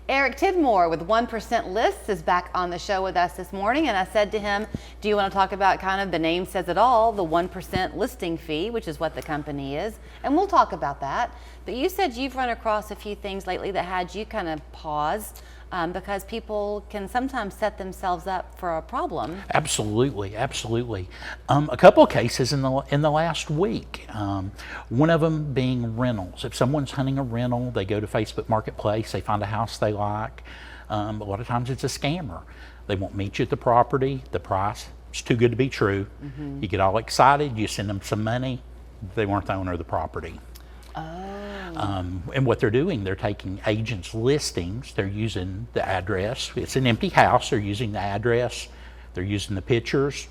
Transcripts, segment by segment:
Eric Tidmore with 1% Lists is back on the show with us this morning, and I said to him, do you want to talk about kind of the name says it all, the 1% listing fee, which is what the company is, and we'll talk about that. But you said you've run across a few things lately that had you kind of pause because people can sometimes set themselves up for a problem. Absolutely, absolutely. A couple of cases in the last week. One of them being rentals. If someone's hunting a rental, they go to Facebook Marketplace, they find a house they like. A lot of times it's a scammer. They won't meet you at the property. The price is too good to be true. You get all excited. You send them some money. They weren't the owner of the property. And what they're doing, they're taking agents' listings, they're using the address. It's an empty house, they're using the address, they're using the pictures,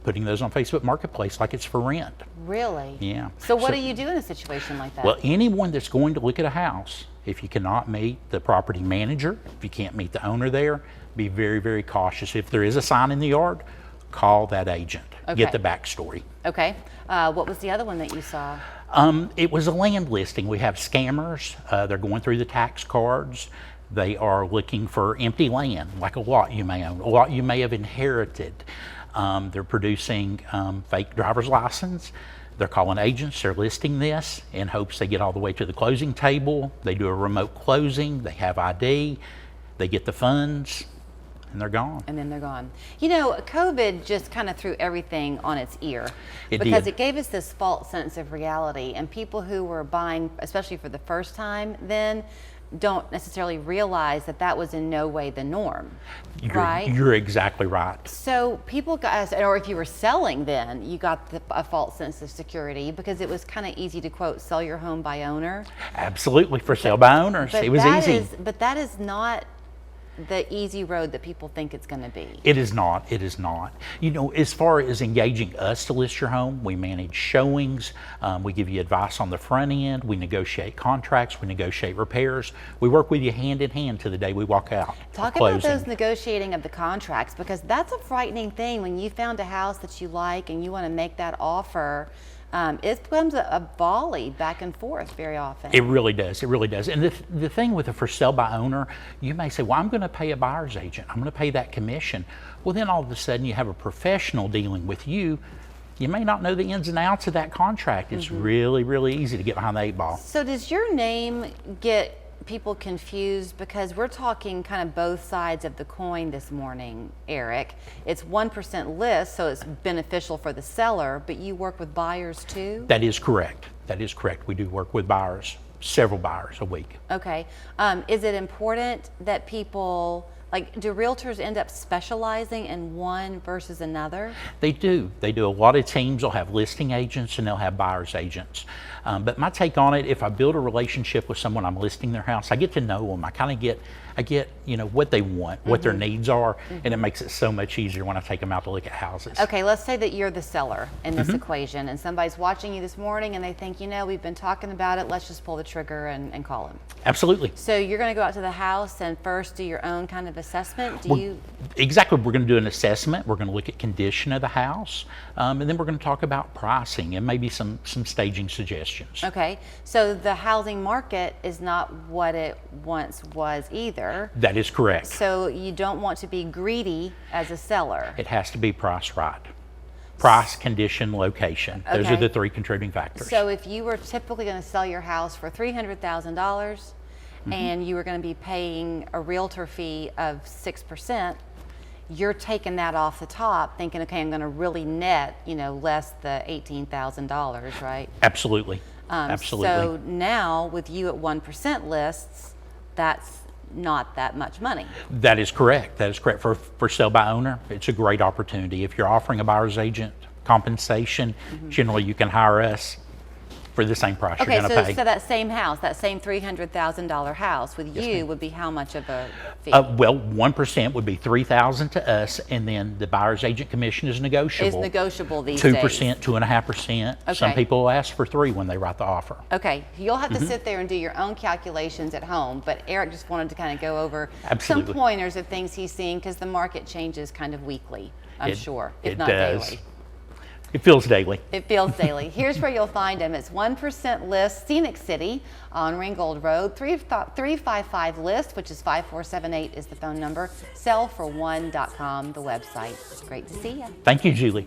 putting those on Facebook Marketplace like it's for rent. Really? Yeah. So what do you do in a situation like that? Well, anyone that's going to look at a house, if you cannot meet the property manager, if you can't meet the owner there, be very, very cautious. If there is a sign in the yard, call that agent. Okay. Get the backstory. Okay. What was the other one that you saw? It was a land listing. We have scammers. They're going through the tax cards. They are looking for empty land, like a lot you may own, a lot you may have inherited. They're producing fake driver's license. They're calling agents. They're listing this in hopes they get all the way to the closing table. They do a remote closing. They have ID. They get the funds. And they're gone. And then they're gone. You know, COVID just kind of threw everything on its ear. Because it gave us this false sense of reality. And people who were buying, especially for the first time then, don't necessarily realize that that was in no way the norm, right? You're exactly right. So people got, or if you were selling then, you got a false sense of security because it was kind of easy to, quote, sell your home by owner. Absolutely, for sale by owners. It was easy. But that is not the easy road that people think it's going to be. It is not. It is not. You know, as far as engaging us to list your home, we manage showings. We give you advice on the front end. We negotiate contracts. We negotiate repairs. We work with you hand in hand to the day we walk out. Talk about those negotiating of the contracts, because that's a frightening thing when you found a house that you like and you want to make that offer. It becomes a volley back and forth very often. It really does. It really does. And the thing with a for sale by owner, you may say, well, I'm going to pay a buyer's agent. I'm going to pay that commission. Well, then all of a sudden you have a professional dealing with you. You may not know the ins and outs of that contract. It's really, really easy to get behind the 8 ball. So does your name get people confused? Because we're talking kind of both sides of the coin this morning, Eric. It's 1% list, so it's beneficial for the seller, but you work with buyers too? That is correct. That is correct. We do work with buyers, several buyers a week. Okay. Is it important that people, like, do realtors end up specializing in one versus another? They do. They do. A lot of teams will have listing agents and they'll have buyer's agents. But my take on it, if I build a relationship with someone, I'm listing their house, I get to know them. I get, you know, what they want, what their needs are, and it makes it so much easier when I take them out to look at houses. Okay, let's say that you're the seller in this equation and somebody's watching you this morning and they think, you know, we've been talking about it, let's just pull the trigger and call him. Absolutely. So you're going to go out to the house and first do your own kind of assessment? Exactly. We're going to do an assessment. We're going to look at condition of the house, and then we're going to talk about pricing and maybe some staging suggestions. Okay, so the housing market is not what it once was either. That is correct. So you don't want to be greedy as a seller. It has to be priced right. Price, condition, location. Those are the 3 contributing factors. So if you were typically going to sell your house for $300,000 and you were going to be paying a realtor fee of 6%, you're taking that off the top thinking, okay, I'm going to really net, you know, less the $18,000, right? Absolutely. Absolutely. So now with you at 1% lists, that's not that much money. That is correct. That is correct. For sale by owner, it's a great opportunity. If you're offering a buyer's agent compensation, generally you can hire us for the same price you're going to pay. So that same house, that same $300,000 house with you would be how much of a fee? Well, 1% would be $3,000 to us, and then the buyer's agent commission is negotiable. Is negotiable these days. 2%, 2.5%. Okay. Some people will ask for 3% when they write the offer. Okay, you'll have to sit there and do your own calculations at home, but Eric just wanted to kind of go over Absolutely. some pointers of things he's seeing because the market changes kind of weekly, I'm sure, if it not does. daily. It feels daily. It feels daily. Here's where you'll find them. It's 1% List, Scenic City on Ringgold Road, 355 List, which is 5478 is the phone number, sellfor1.com, the website. Great to see you. Thank you, Julie.